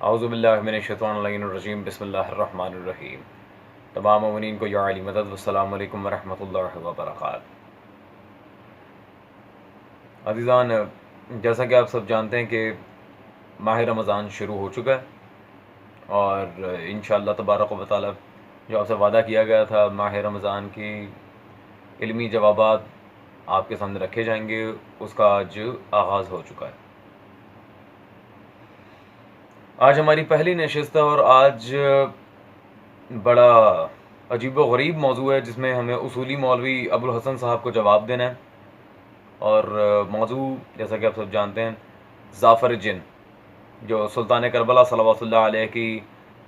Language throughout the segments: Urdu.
اعوذ باللہ من الشیطان الرجیم بسم اللہ الرحمن الرحیم۔ تمام مومنین کو یا علی مدد والسلام علیکم ورحمۃ اللہ وبرکاتہ۔ عزیزان، جیسا کہ آپ سب جانتے ہیں کہ ماہ رمضان شروع ہو چکا ہے، اور انشاءاللہ تبارک و تعالی جو آپ سے وعدہ کیا گیا تھا ماہ رمضان کی علمی جوابات آپ کے سامنے رکھے جائیں گے، اس کا آج آغاز ہو چکا ہے۔ آج ہماری پہلی نشست ہے، اور آج بڑا عجیب و غریب موضوع ہے جس میں ہمیں اصولی مولوی ابوالحسن صاحب کو جواب دینا ہے۔ اور موضوع جیسا کہ آپ سب جانتے ہیں، زعفر جن، جو سلطان کربلا صلوات اللہ علیہ کی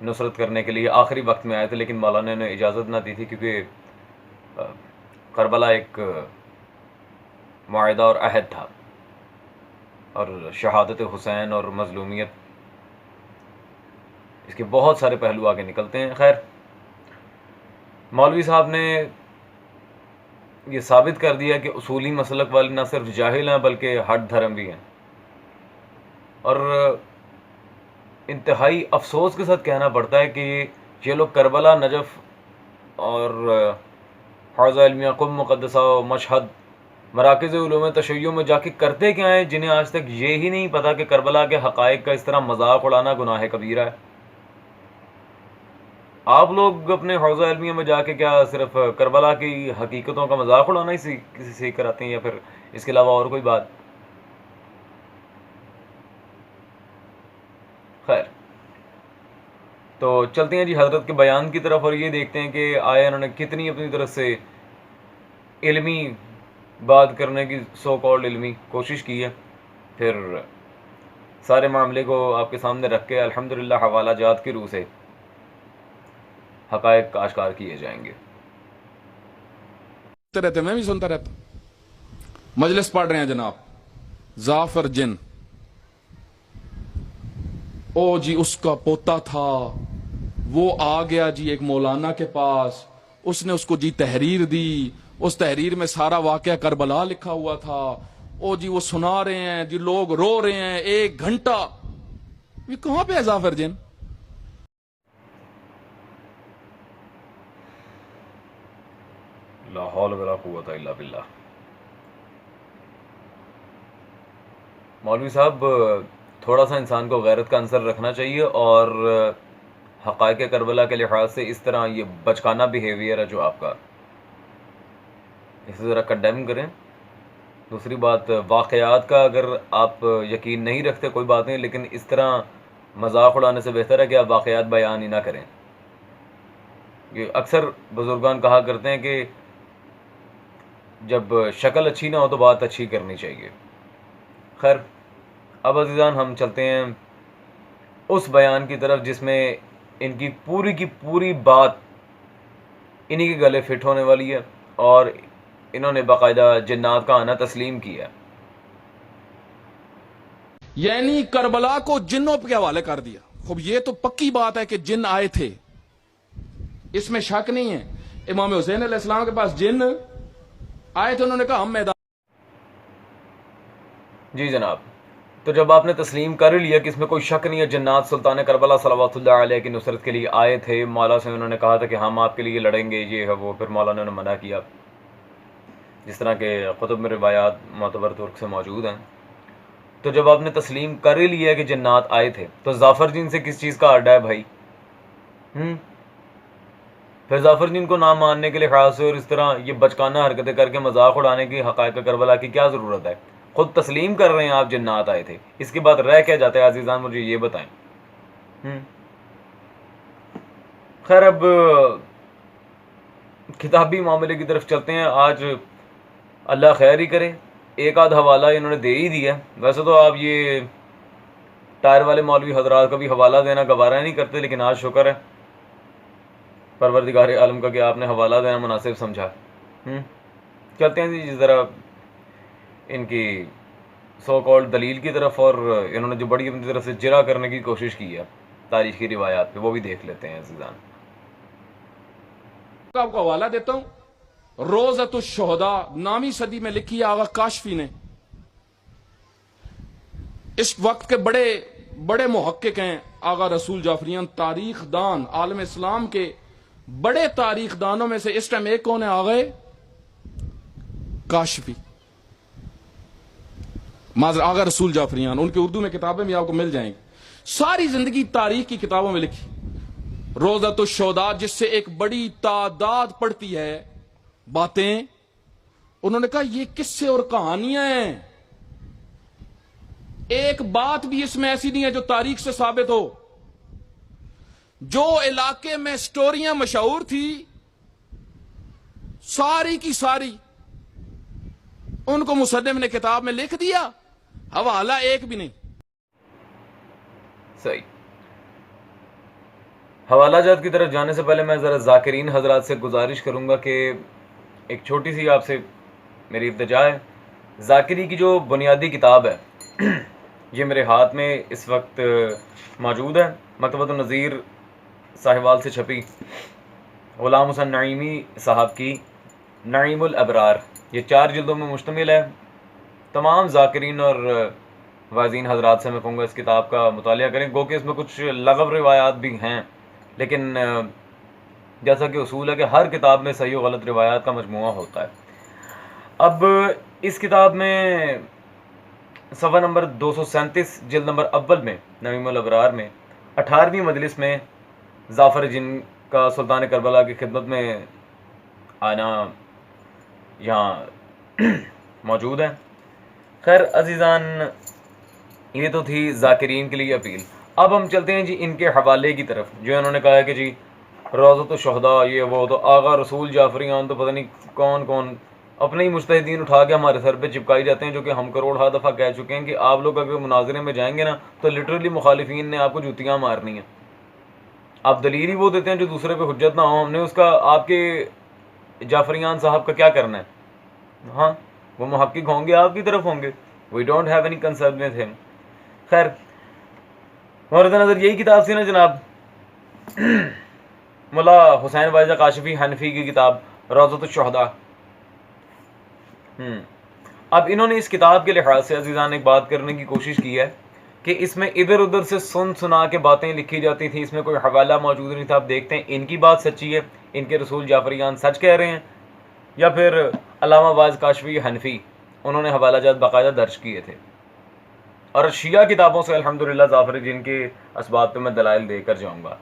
نصرت کرنے کے لیے آخری وقت میں آئے تھے، لیکن مولانا نے اجازت نہ دی تھی، کیونکہ کربلا ایک معاہدہ اور عہد تھا، اور شہادت حسین اور مظلومیت، اس کے بہت سارے پہلو آگے نکلتے ہیں۔ خیر، مولوی صاحب نے یہ ثابت کر دیا کہ اصولی مسلک والے نہ صرف جاہل ہیں بلکہ ہٹ دھرم بھی ہیں، اور انتہائی افسوس کے ساتھ کہنا پڑتا ہے کہ یہ لوگ کربلا، نجف اور حوزہ علمیہ قم مقدسہ و مشہد، مراکز علوم تشیع میں جا کے کرتے کیا ہیں، جنہیں آج تک یہ ہی نہیں پتا کہ کربلا کے حقائق کا اس طرح مذاق اڑانا گناہ کبیرہ ہے۔ آپ لوگ اپنے حوزہ علمیہ میں جا کے کیا صرف کربلا کی حقیقتوں کا مذاق اڑانا ہی کسی سے کراتے ہیں، یا پھر اس کے علاوہ اور کوئی بات؟ خیر، تو چلتے ہیں جی حضرت کے بیان کی طرف، اور یہ دیکھتے ہیں کہ آیا انہوں نے کتنی اپنی طرف سے علمی بات کرنے کی سو کالڈ علمی کوشش کی ہے۔ پھر سارے معاملے کو آپ کے سامنے رکھ کے الحمدللہ حوالہ جات کی روح سے حقائق آشکار کیے جائیں گے۔ رہتے میں بھی سنتا رہتا مجلس پڑھ رہے ہیں جناب، زعفر جن، او جی اس کا پوتا تھا، وہ آ گیا جی ایک مولانا کے پاس، اس نے اس کو جی تحریر دی، اس تحریر میں سارا واقعہ کربلا لکھا ہوا تھا، او جی وہ سنا رہے ہیں جی، لوگ رو رہے ہیں 1 گھنٹہ۔ یہ کہاں پہ ہے زعفر جن؟ لا حول ولا قوت الا باللہ۔ مولوی صاحب، تھوڑا سا انسان کو غیرت کا عنصر رکھنا چاہیے، اور حقائق کربلا کے لحاظ سے اس طرح یہ بچکانہ بیہیویئر ہے جو آپ کا، اسے ذرا کنڈیم کریں۔ دوسری بات، واقعات کا اگر آپ یقین نہیں رکھتے کوئی بات نہیں، لیکن اس طرح مذاق اڑانے سے بہتر ہے کہ آپ واقعات بیان ہی نہ کریں۔ یہ اکثر بزرگان کہا کرتے ہیں کہ جب شکل اچھی نہ ہو تو بات اچھی کرنی چاہیے۔ خیر، اب عزیزان ہم چلتے ہیں اس بیان کی طرف جس میں ان کی پوری بات انہی کے گلے فٹ ہونے والی ہے، اور انہوں نے باقاعدہ جنات کا آنا تسلیم کیا۔ یعنی کربلا کو جنوں کے حوالے کر دیا۔ خوب، یہ تو پکی بات ہے کہ جن آئے تھے، اس میں شک نہیں ہے۔ امام حسین علیہ السلام کے پاس جن آئے تھے، انہوں نے کہا ہم میدان۔ جی جناب، تو جب آپ نے تسلیم کر لیا کہ اس میں کوئی شک نہیں ہے جنات سلطان کربلا صلوات اللہ علیہ کی نصرت کے لیے آئے تھے، مولا سے انہوں نے کہا تھا کہ ہم آپ کے لیے لڑیں گے، یہ ہے وہ، پھر مولا نے منع کیا، جس طرح کے قطب میں روایات معتبر ترک سے موجود ہیں۔ تو جب آپ نے تسلیم کر ہی لیا کہ جنات آئے تھے، تو زعفر جن سے کس چیز کا اڈا ہے بھائی؟ پھر زعفر جن کو نہ ماننے کے لحاظ سے اور اس طرح یہ بچکانہ حرکتیں کر کے مذاق اڑانے کی حقائق کربلا کی کیا ضرورت ہے؟ خود تسلیم کر رہے ہیں آپ جنات آئے تھے، اس کے بعد رہ کیا جاتا ہے عزیزان، مجھے یہ بتائیں۔ خیر، اب کتابی معاملے کی طرف چلتے ہیں۔ آج اللہ خیر ہی کرے، ایک آدھ حوالہ انہوں نے دے ہی دیا۔ ویسے تو آپ یہ ٹائر والے مولوی حضرات کا بھی حوالہ دینا گوارا نہیں کرتے، لیکن آج شکر ہے پروردگار عالم کا کہ آپ نے حوالہ دینا مناسب سمجھا۔ چلتے ہیں جی ذرا ان کی سو کالڈ دلیل کی طرف، اور انہوں نے جو بڑی اپنی طرف سے جرا کرنے کی کوشش کی ہے تاریخ کی روایات پہ، وہ بھی دیکھ لیتے ہیں عزیزان۔ آپ کو حوالہ دیتا ہوں، روزۃ الشہداء، 9ویں صدی میں لکھی ہے آغا کاشفی نے۔ اس وقت کے بڑے بڑے محقق ہیں آغا رسول جعفریان، تاریخ دان، عالم اسلام کے بڑے تاریخ دانوں میں سے اس ٹائم ایک کون ہے؟ آغا کاشفی، آغا رسول جعفریان. ان کی اردو میں کتابیں بھی آپ کو مل جائیں گی. ساری زندگی تاریخ کی کتابوں میں لکھی. روضۃ الشہداء، جس سے ایک بڑی تعداد پڑھتی ہے باتیں، انہوں نے کہا یہ قصے اور کہانیاں ہیں، ایک بات بھی اس میں ایسی نہیں ہے جو تاریخ سے ثابت ہو. جو علاقے میں سٹوریاں مشہور تھی ساری کی ساری ان کو مصنف نے کتاب میں لکھ دیا، حوالہ ایک بھی نہیں. صحیح. حوالہ جات کی طرف جانے سے پہلے میں ذرا ذاکرین حضرات سے گزارش کروں گا کہ ایک چھوٹی سی آپ سے میری التجا ہے. ذاکری کی جو بنیادی کتاب ہے یہ میرے ہاتھ میں اس وقت موجود ہے، مکتبۃ النظیر ساہیوال سے چھپی، غلام حسین نعیمی صاحب کی نعیم الابرار. یہ 4 جلدوں میں مشتمل ہے. تمام ذاکرین اور واعظین حضرات سے میں کہوں گا اس کتاب کا مطالعہ کریں، گو کہ اس میں کچھ لغو روایات بھی ہیں، لیکن جیسا کہ اصول ہے کہ ہر کتاب میں صحیح و غلط روایات کا مجموعہ ہوتا ہے. اب اس کتاب میں صفحہ نمبر 237 جلد نمبر اول میں نعیم الابرار میں 18ویں مجلس میں ظافر جن کا سلطان کربلا کی خدمت میں آنا یہاں موجود ہے. خیر عزیزان، یہ تو تھی ذاکرین کے لیے اپیل. اب ہم چلتے ہیں جی ان کے حوالے کی طرف، جو انہوں نے کہا ہے کہ جی روضۃ الشہداء یہ وہ، تو آغا رسول جعفریان تو پتہ نہیں کون کون اپنے ہی مجتہدین اٹھا کے ہمارے سر پہ چپکائی جاتے ہیں، جو کہ ہم کروڑ دفعہ کہہ چکے ہیں کہ آپ لوگ اگر مناظرے میں جائیں گے نا تو لٹرلی مخالفین نے آپ کو جوتیاں مارنی ہیں. آپ دلیل ہی وہ دیتے ہیں جو دوسرے پہ حجت نہ ہو. ہم نے اس کا آپ کے جعفریان صاحب کا کیا کرنا ہے؟ ہاں وہ محقق ہوں گے، آپ کی طرف ہوں گے. We don't have any concern with him. خیر مورد نظر یہی کتاب تھی نا جناب، ملا حسین واعظہ کاشفی حنفی کی کتاب روضۃ الشہداء. اب انہوں نے اس کتاب کے لحاظ سے عزیزان ایک بات کرنے کی کوشش کی ہے کہ اس میں ادھر ادھر سے سنا کے باتیں لکھی جاتی تھیں، اس میں کوئی حوالہ موجود نہیں تھا. آپ دیکھتے ہیں ان کی بات سچی ہے، ان کے رسول جعفریان سچ کہہ رہے ہیں، یا پھر علامہ واعظ کاشفی حنفی انہوں نے حوالہ جات باقاعدہ درج کیے تھے. اور شیعہ کتابوں سے الحمدللہ ظافر جن کے اسباب پہ میں دلائل دے کر جاؤں گا.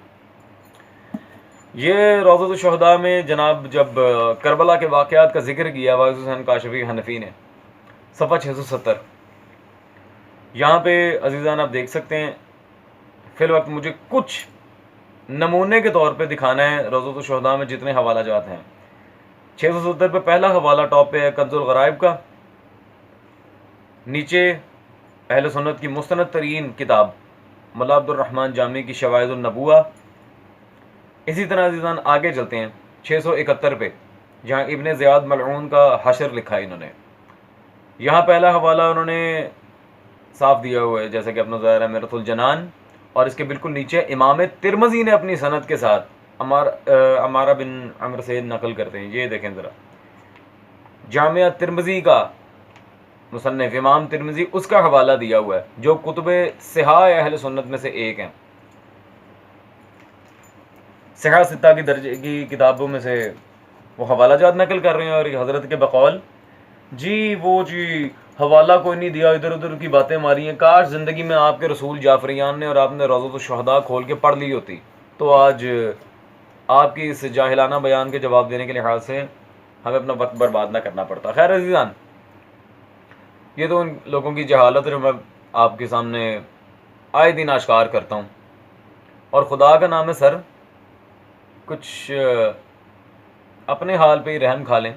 یہ روضۃ الشہداء میں جناب جب کربلا کے واقعات کا ذکر کیا واعظ حسین کاشفی حنفی نے، صفحہ 670 یہاں پہ عزیزان آپ دیکھ سکتے ہیں. فی الوقت مجھے کچھ نمونے کے طور پہ دکھانا ہے روضۃ الشہداء میں جتنے حوالہ جات ہیں. 670 پہ پہلا حوالہ ٹاپ پہ ہے کنز الغرائب کا، نیچے اہل سنت کی مستند ترین کتاب ملا عبد الرحمن جامی کی شواہد النبوہ. اسی طرح عزیزان آگے چلتے ہیں 671 پہ جہاں ابن زیاد ملعون کا حشر لکھا ہے انہوں نے. یہاں پہلا حوالہ انہوں نے صاف دیا ہوا ہے جیسا کہ اپنا ظاہر ہے میرۃ الجنان، اور اس کے بالکل نیچے امام ترمذی نے اپنی سند کے ساتھ عمارہ بن عمرو سے نقل کرتے ہیں. یہ دیکھیں ذرا، جامعہ ترمذی کا مصنف امام ترمذی اس کا حوالہ دیا ہوا ہے جو کتب صحاح اہل سنت میں سے ایک ہیں، صحاح ستہ کی درجے کی کتابوں میں سے وہ حوالہ جات نقل کر رہے ہیں. اور حضرت کے بقول جی وہ جی حوالہ کوئی نہیں دیا، ادھر ادھر کی باتیں ماری ہیں، کاش زندگی میں آپ کے رسول جعفریان نے اور آپ نے روضۃ الشہداء کھول کے پڑھ لی ہوتی تو آج آپ کی اس جاہلانہ بیان کے جواب دینے کے لحاظ سے ہمیں اپنا وقت برباد نہ کرنا پڑتا. خیر عزیزان، یہ تو ان لوگوں کی جہالت جو میں آپ کے سامنے آئے دن آشکار کرتا ہوں. اور خدا کا نام ہے سر، کچھ اپنے حال پہ ہی رحم کھا لیں.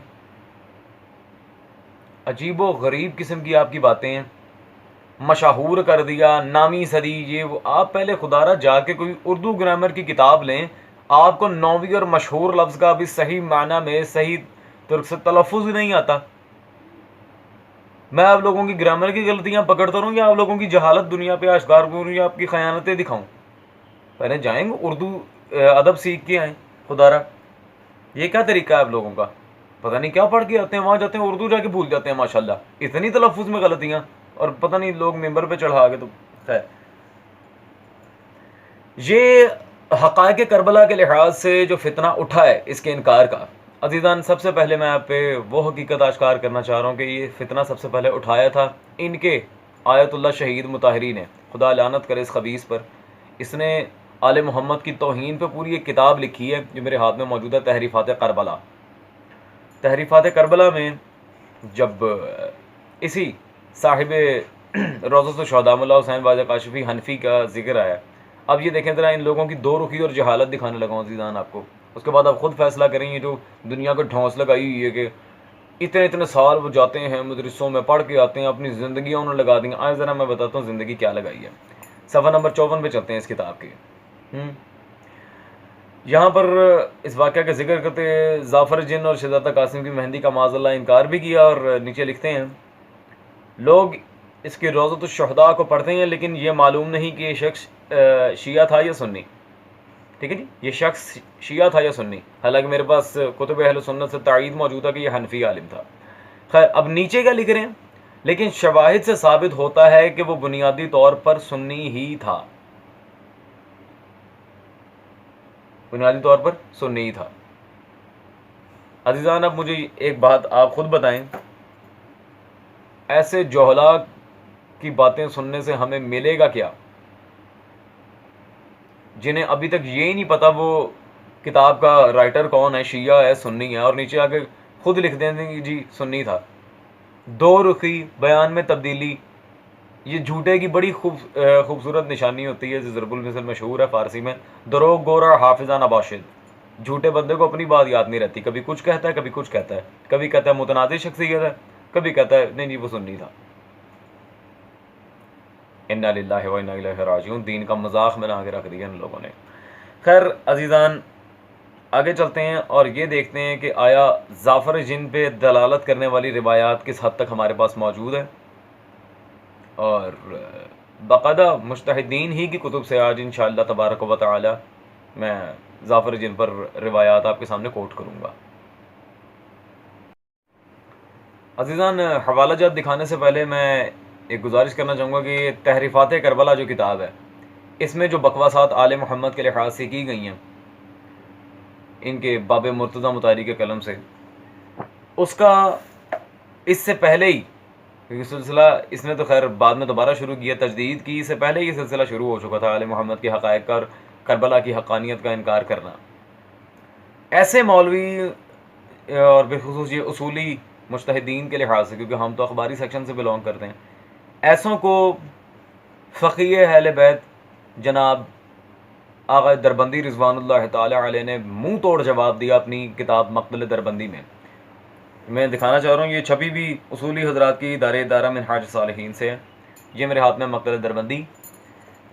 عجیب و غریب قسم کی آپ کی باتیں ہیں، مشہور کر دیا، نامی صدی، یہ وہ. آپ پہلے خدا را جا کے کوئی اردو گرامر کی کتاب لیں، آپ کو نویں اور مشہور لفظ کا بھی صحیح معنی میں صحیح ترک سے تلفظ ہی نہیں آتا. میں آپ لوگوں کی گرامر کی غلطیاں پکڑتا رہوں یا آپ لوگوں کی جہالت دنیا پہ آشکار کروں یا آپ کی خیانتیں دکھاؤں؟ پہلے جائیں گے اردو ادب سیکھ کے آئیں. خدا را یہ کیا طریقہ ہے آپ لوگوں کا؟ پتہ نہیں کیا پڑھ کے آتے ہیں، وہاں جاتے ہیں اردو جا کے بھول جاتے ہیں. ماشاءاللہ اتنی تلفظ میں غلطیاں، اور پتہ نہیں لوگ ممبر پہ چڑھا کے. تو خیر یہ حقائق کربلا کے لحاظ سے جو فتنہ اٹھا ہے اس کے انکار کا، عزیزان سب سے پہلے میں آپ پہ وہ حقیقت آشکار کرنا چاہ رہا ہوں کہ یہ فتنہ سب سے پہلے اٹھایا تھا ان کے آیت اللہ شہید مطہری نے، خدا لعنت کرے اس خبیث پر۔ اس نے آل محمد کی توہین پہ پوری ایک کتاب لکھی ہے جو میرے ہاتھ میں موجود ہے، تحریفات کربلا۔ تحریفات کربلا میں جب اسی صاحب روضۃ الشہداء مولا حسین خواجہ کاشفی حنفی کا ذکر آیا، اب یہ دیکھیں ذرا ان لوگوں کی دو رخی اور جہالت دکھانے لگا ہوں عزیزان آپ کو، اس کے بعد آپ خود فیصلہ کریں گے۔ جو دنیا کو ڈھونس لگائی ہوئی ہے کہ اتنے اتنے سال وہ جاتے ہیں مدرسوں میں پڑھ کے آتے ہیں، اپنی زندگیاں انہوں نے لگا دیں گے، آج ذرا میں بتاتا ہوں زندگی کیا لگائی ہے۔ صفحہ نمبر 54 پہ چلتے ہیں اس کتاب کے۔ یہاں پر اس واقعہ کا ذکر کرتے ہیں، ظافر جن اور شہزادہ قاسم کی مہندی کا معاذ اللہ انکار بھی کیا، اور نیچے لکھتے ہیں لوگ اس کی روضۃ الشہداء کو پڑھتے ہیں لیکن یہ معلوم نہیں کہ یہ شخص شیعہ تھا یا سنی، ٹھیک ہے جی، یہ شخص شیعہ تھا یا سنی، حالانکہ میرے پاس کتب اہل سنت سے تائید موجود ہے کہ یہ حنفی عالم تھا۔ خیر اب نیچے کیا لکھ رہے ہیں، لیکن شواہد سے ثابت ہوتا ہے کہ وہ بنیادی طور پر سنی ہی تھا، بنیادی طور پر سنی ہی تھا۔ عزیزان اب مجھے ایک بات آپ خود بتائیں، ایسے جوہلا کی باتیں سننے سے ہمیں ملے گا کیا، جنہیں ابھی تک یہی نہیں پتا وہ کتاب کا رائٹر کون ہے، شیعہ ہے سنی ہے، اور نیچے آ کے خود لکھ دیں گے جی سنی تھا۔ دو رخی، بیان میں تبدیلی، یہ جھوٹے کی بڑی خوبصورت نشانی ہوتی ہے، جو ضرب المثل مشہور ہے فارسی میں، دروغ گورا حافظہ نباشد۔ جھوٹے بندے کو اپنی بات یاد نہیں رہتی، کبھی کچھ کہتا ہے کبھی کچھ کہتا ہے، کبھی کہتا ہے متنازع شخصیت ہے، کبھی کہتا ہے نہیں جی وہ سنی تھا۔ انا للہ و انا الیہ راجعون، دین کا مذاق بنا کے رکھ دیا ان لوگوں نے۔ خیر عزیزان آگے چلتے ہیں اور یہ دیکھتے ہیں کہ آیا ظافر جن پہ دلالت کرنے والی روایات کس حد تک ہمارے پاس موجود ہے، اور باقاعدہ مجتہدین ہی کی کتب سے آج انشاءاللہ تبارک و تعالی میں ظافر جن پر روایات آپ کے سامنے کوٹ کروں گا۔ عزیزان حوالہ جات دکھانے سے پہلے میں ایک گزارش کرنا چاہوں گا کہ یہ تحریفات کربلا جو کتاب ہے، اس میں جو بکواسات آل محمد کے لحاظ سے کی گئی ہیں ان کے باب مرتضی مطہری کے قلم سے، اس کا اس سے پہلے ہی، کیونکہ سلسلہ اس نے تو خیر بعد میں دوبارہ شروع کیا، تجدید کی، اس سے پہلے یہ سلسلہ شروع ہو چکا تھا آل محمد کے حقائق کا اور کربلا کی حقانیت کا انکار کرنا۔ ایسے مولوی اور بالخصوص یہ اصولی مجتہدین کے لحاظ سے، کیونکہ ہم تو اخباری سیکشن سے بلونگ کرتے ہیں، ایسوں کو فقیہ اہل بیت جناب آقا دربندی رضوان اللہ تعالی علیہ نے منہ توڑ جواب دیا اپنی کتاب مقتل دربندی میں۔ میں دکھانا چاہ رہا ہوں، یہ چھپی بھی اصولی حضرات کی ادارہ منہاج صالحین سے ہے، یہ میرے ہاتھ میں مقتل دربندی۔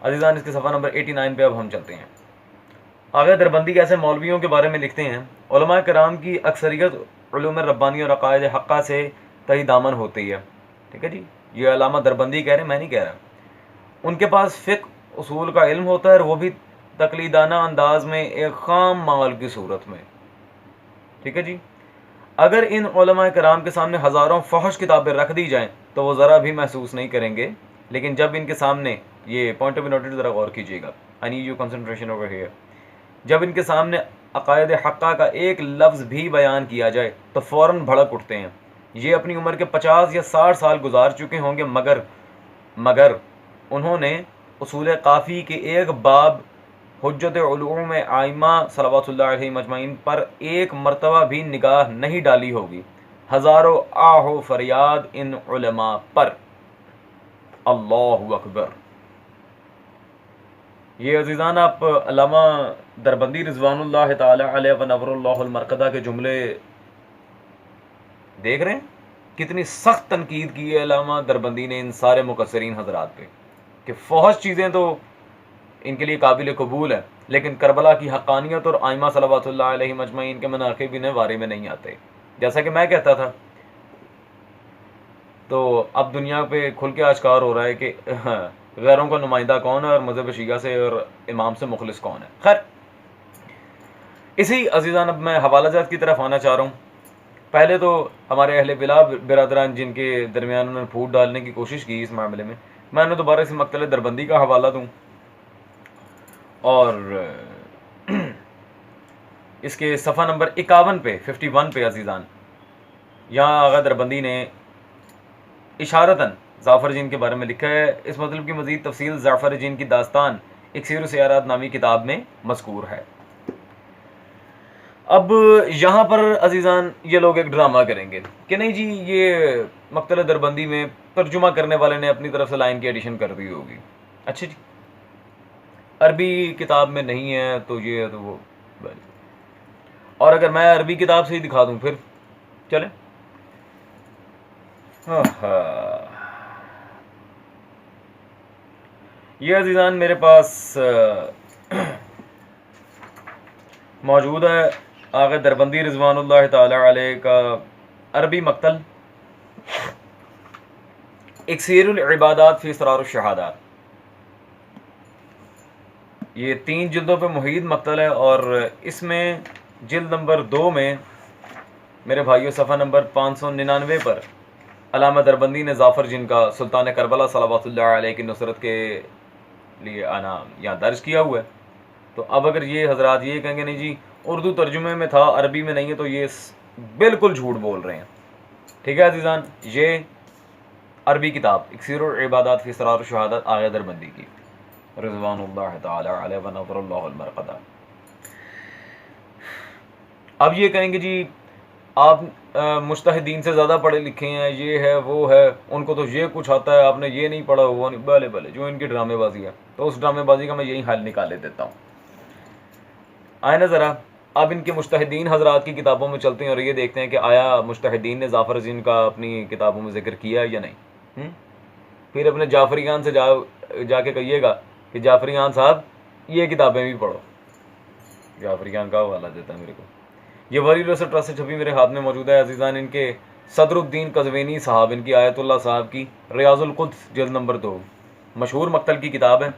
عزیزان اس کے صفحہ نمبر 89 پہ اب ہم چلتے ہیں۔ آقا دربندی ایسے مولویوں کے بارے میں لکھتے ہیں، علماء کرام کی اکثریت علوم ربانی اور عقائد حقہ سے تہی دامن ہوتی ہے، ٹھیک ہے جی، یہ علامہ دربندی کہہ رہے ہیں، میں نہیں کہہ رہا۔ ان کے پاس فقہ اصول کا علم ہوتا ہے، اور وہ بھی تقلیدانہ انداز میں، ایک خام مال کی صورت میں، ٹھیک ہے جی۔ اگر ان علماء کرام کے سامنے ہزاروں فحش کتابیں رکھ دی جائیں تو وہ ذرا بھی محسوس نہیں کریں گے، لیکن جب ان کے سامنے، یہ پوائنٹ آف نوٹڈ ذرا غور کیجیے گا، I need you concentration over here, جب ان کے سامنے عقائد حقہ کا ایک لفظ بھی بیان کیا جائے تو فوراً بھڑک اٹھتے ہیں۔ یہ اپنی عمر کے 50 یا 60 سال گزار چکے ہوں گے، مگر انہوں نے اصول کافی کے ایک باب حجت علوم ائمہ صلوات اللہ علیہ مجمعین پر ایک مرتبہ بھی نگاہ نہیں ڈالی ہوگی۔ ہزاروں آہ و فریاد ان علماء پر، اللہ اکبر۔ یہ عزیزان آپ علامہ دربندی رضوان اللہ تعالی علیہ و نور اللہ المرقدہ کے جملے دیکھ رہے ہیں، کتنی سخت تنقید کی ہے علامہ دربندی نے ان سارے مقصرین حضرات پہ، کہ فحش چیزیں تو ان کے لیے قابل قبول ہے، لیکن کربلا کی حقانیت اور ائمہ صلوات اللہ علیہ مجمعین کے مناقب انہیں بارے میں نہیں آتے، جیسا کہ میں کہتا تھا۔ تو اب دنیا پہ کھل کے آشکار ہو رہا ہے کہ غیروں کا نمائندہ کون ہے اور مذہب شیعہ سے اور امام سے مخلص کون ہے۔ خیر اسی عزیزان اب میں حوالہ جات کی طرف آنا چاہ رہا ہوں۔ پہلے تو ہمارے اہل بلا برادران جن کے درمیان انہوں نے پھوٹ ڈالنے کی کوشش کی اس معاملے میں، میں انہیں دوبارہ سے مقتل دربندی کا حوالہ دوں، اور اس کے صفحہ نمبر 51 پہ 51 پہ عزیزان یہاں آغا دربندی نے اشارتاً ظافر جین کے بارے میں لکھا ہے. اس مطلب کی مزید تفصیل ظافر جین کی داستان ایک سیر و سیارات نامی کتاب میں مذکور ہے. اب یہاں پر عزیزان یہ لوگ ایک ڈرامہ کریں گے کہ نہیں جی یہ مقتل دربندی میں ترجمہ کرنے والے نے اپنی طرف سے لائن کی ایڈیشن کر دی ہوگی. اچھا جی عربی کتاب میں نہیں ہے تو یہ تو وہ، اور اگر میں عربی کتاب سے ہی دکھا دوں پھر چلے. یہ عزیزان میرے پاس موجود ہے آغا دربندی رضوان اللہ تعالی علیہ کا عربی مقتل ایک سیر العبادات فی اسرار الشہادات. یہ 3 جلدوں پہ محیط مقتل ہے اور اس میں جلد نمبر 2 میں میرے بھائیوں صفحہ نمبر 599 پر علامہ دربندی نے ظافر جن کا سلطان کربلا صلوات اللہ علیہ کی نصرت کے لیے آنا یہاں درج کیا ہوا ہے. تو اب اگر یہ حضرات یہ کہیں گے نہیں جی اردو ترجمے میں تھا عربی میں نہیں ہے تو یہ بالکل جھوٹ بول رہے ہیں. ٹھیک ہے عزیزان، یہ عربی کتاب اکسیر العبادات فی اسرار الشہادات آغا دربندی کی رضوان اللہ تعالی علیہ ونور اللہ المرقدہ. اب یہ کہیں گے جی آپ مجتہدین سے زیادہ پڑھے لکھے ہیں، یہ ہے وہ ہے، ان کو تو یہ کچھ آتا ہے، آپ نے یہ نہیں پڑھا وہ نہیں. بھلے بھلے جو ان کی ڈرامے بازی ہے تو اس ڈرامے بازی کا میں یہی حل نکالے دیتا ہوں. آئے نا ذرا اب ان کے مجتہدین حضرات کی کتابوں میں چلتے ہیں اور یہ دیکھتے ہیں کہ آیا مجتہدین نے ظافر جن کا اپنی کتابوں میں ذکر کیا ہے یا نہیں. پھر اپنے جعفری خان سے جا کے کہیے گا کہ جعفری خان صاحب یہ کتابیں بھی پڑھو. جعفری خان کا حوالہ دیتا ہے میرے کو. یہ ولی ریسرچ ٹرسٹ سے چھپی میرے ہاتھ میں موجود ہے عزیزان. ان کے صدر الدین قزوینی صاحب، ان کی آیت اللہ صاحب کی ریاض القدس جلد نمبر 2 مشہور مقتل کی کتاب ہے.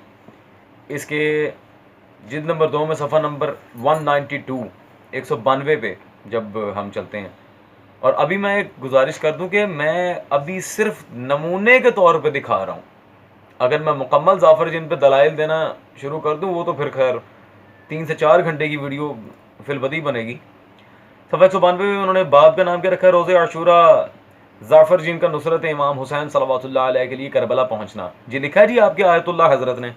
اس کے جلد نمبر 2 میں صفحہ نمبر 192 192 پہ جب ہم چلتے ہیں. اور ابھی میں ایک گزارش کر دوں کہ میں ابھی صرف نمونے کے طور پہ دکھا رہا ہوں. اگر میں مکمل ظافر جن پہ دلائل دینا شروع کر دوں وہ تو پھر خیر 3 سے 4 گھنٹے کی ویڈیو فی البدی بنے گی. صفحہ 192 میں انہوں نے باب کا نام کیا رکھا ہے روزہ عاشوراء ظافر جن کا نصرت امام حسین صلوات اللہ علیہ کے لیے کربلا پہنچنا. جی لکھا ہے جی آپ کے آیت اللہ حضرت نے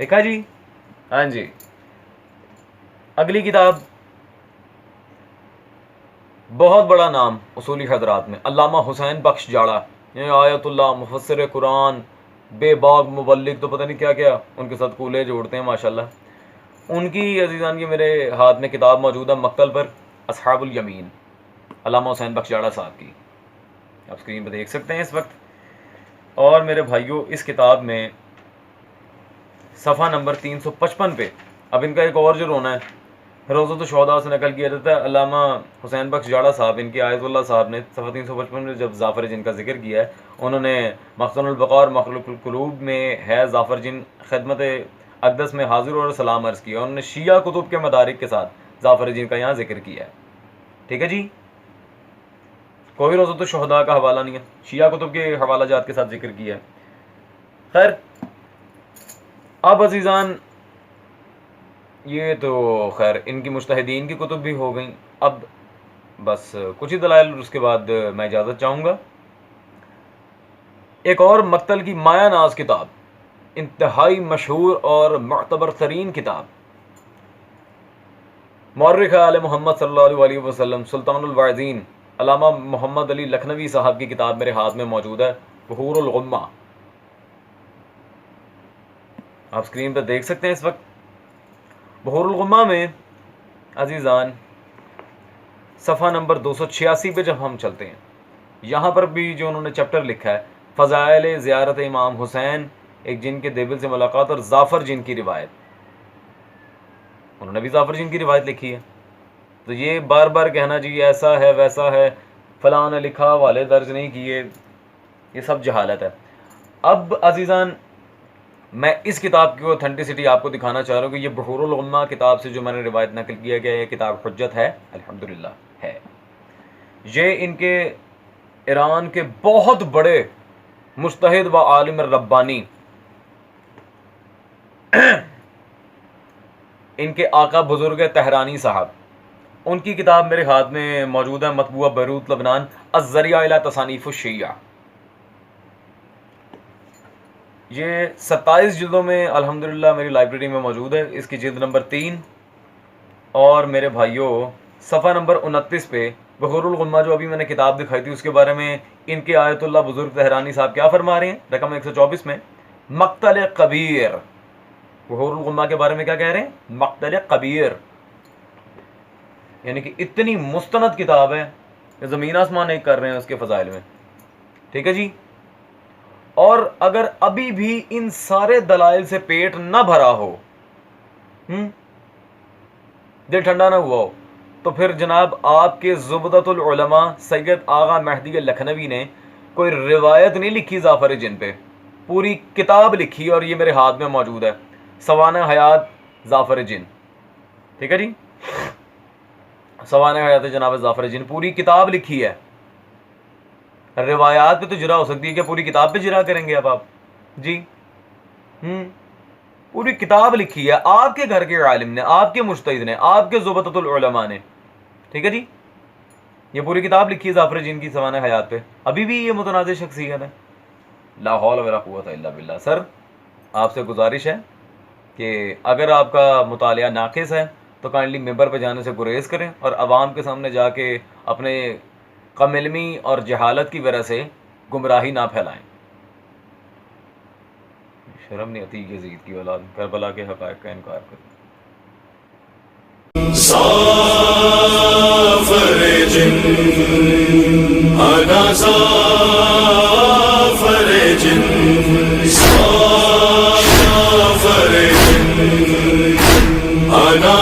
لکھا جی. ہاں جی اگلی کتاب بہت بڑا نام اصولی حضرات میں علامہ حسین بخش جاڑا، آیت اللہ مفسر قرآن بے باغ مبلغ تو پتہ نہیں کیا کیا ان کے ساتھ کولے جوڑتے ہیں ماشاءاللہ. ان کی عزیزان کی میرے ہاتھ میں کتاب موجود ہے مقتل پر اصحاب الیمین علامہ حسین بخش جاڑا صاحب کی، آپ اسکرین پہ دیکھ سکتے ہیں اس وقت. اور میرے بھائیوں اس کتاب میں صفحہ نمبر 355 پہ اب ان کا ایک اور جو رونا ہے روزۃ الشہداء سے نقل کیا جاتا ہے. علامہ حسین بخش جاڑا صاحب ان کی آیت اللہ صاحب نے صفحہ 355 میں جب ظافر جن کا ذکر کیا ہے انہوں نے مخزن البقاء اور مخلوق القلوب میں ہے ظافر جن خدمت اقدس میں حاضر اور سلام عرض کیا. انہوں نے شیعہ کتب کے مدارک کے ساتھ ظافر جن کا یہاں ذکر کیا ہے. ٹھیک ہے جی، کوئی روزۃ الشہداء کا حوالہ نہیں ہے، شیعہ کتب کے حوالہ جات کے ساتھ ذکر کیا ہے. خیر اب عزیزان یہ تو خیر ان کی مجتہدین کی کتب بھی ہو گئیں. اب بس کچھ ہی دلائل اس کے بعد میں اجازت چاہوں گا. ایک اور مقتل کی مایہ ناز کتاب، انتہائی مشہور اور معتبر ترین کتاب، مورخ آل محمد صلی اللہ علیہ وسلم سلطان الواعظین علامہ محمد علی لکھنوی صاحب کی کتاب میرے ہاتھ میں موجود ہے بحور الغمہ. آپ اسکرین پہ دیکھ سکتے ہیں اس وقت. بحور الغمہ میں عزیزان صفحہ نمبر 286 پہ جب ہم چلتے ہیں یہاں پر بھی جو انہوں نے چیپٹر لکھا ہے فضائل زیارت امام حسین ایک جن کے دیبل سے ملاقات اور ظافر جن کی روایت، انہوں نے بھی ظافر جن کی روایت لکھی ہے. تو یہ بار بار کہنا جی ایسا ہے ویسا ہے فلاں نے لکھا والے درج نہیں کیے، یہ سب جہالت ہے. اب عزیزان میں اس کتاب کی اوتھینٹسٹی آپ کو دکھانا چاہ رہا ہوں کہ یہ بحور الغمہ کتاب سے جو میں نے روایت نقل کیا گیا یہ کتاب حجت ہے، الحمدللہ ہے. یہ ان کے ایران کے بہت بڑے مجتہد و عالم ربانی ان کے آقا بزرگ تہرانی صاحب، ان کی کتاب میرے ہاتھ میں موجود ہے، مطبوعہ بیروت لبنان، الذریعہ الی تصانیف الشیعہ. یہ 27 جلدوں میں الحمدللہ میری لائبریری میں موجود ہے. اس کی جلد نمبر 3. اور میرے بھائیوں صفحہ نمبر 29 پہ بحور الغمہ جو ابھی میں نے کتاب دکھائی تھی اس کے بارے میں ان کے آیت اللہ بزرگ تہرانی صاحب کیا فرما رہے ہیں؟ رقم 124 میں مقتل کبیر. بحور الغمہ کے بارے میں کیا کہہ رہے ہیں؟ مقتل کبیر. یعنی کہ اتنی مستند کتاب ہے کہ زمین آسمان ایک کر رہے ہیں اس کے فضائل میں. ٹھیک ہے جی. اور اگر ابھی بھی ان سارے دلائل سے پیٹ نہ بھرا ہو، دل ٹھنڈا نہ ہوا ہو، تو پھر جناب آپ کے زبدۃ العلماء سید آغا مہدی لکھنوی نے کوئی روایت نہیں لکھی ظافر جن پہ، پوری کتاب لکھی اور یہ میرے ہاتھ میں موجود ہے، سوانح حیات ظافر جن. ٹھیک ہے جی. سوانح حیات جناب ظافر جن پوری کتاب لکھی ہے. روایات پہ تو جرا ہو سکتی ہے کہ پوری کتاب پہ جرا کریں گے اب آپ جی. پوری کتاب لکھی ہے آپ کے گھر کے عالم نے، آپ کے مجتہد نے، آپ کے زبدۃ العلماء نے. ٹھیک ہے جی. یہ پوری کتاب لکھی ہے ظافر جن کی سوانح حیات پہ. ابھی بھی یہ متنازع شخصیت ہے. لا حول ولا قوت الا باللہ. سر آپ سے گزارش ہے کہ اگر آپ کا مطالعہ ناقص ہے تو کائنڈلی ممبر پہ جانے سے گریز کریں اور عوام کے سامنے جا کے اپنے کم علمی اور جہالت کی وجہ سے گمراہی نہ پھیلائیں. شرم نہیں آتی یزید کی اولاد کربلا کے حقائق کا انکار کرے. ظافر جن انا ظافر جن ظافر جن انا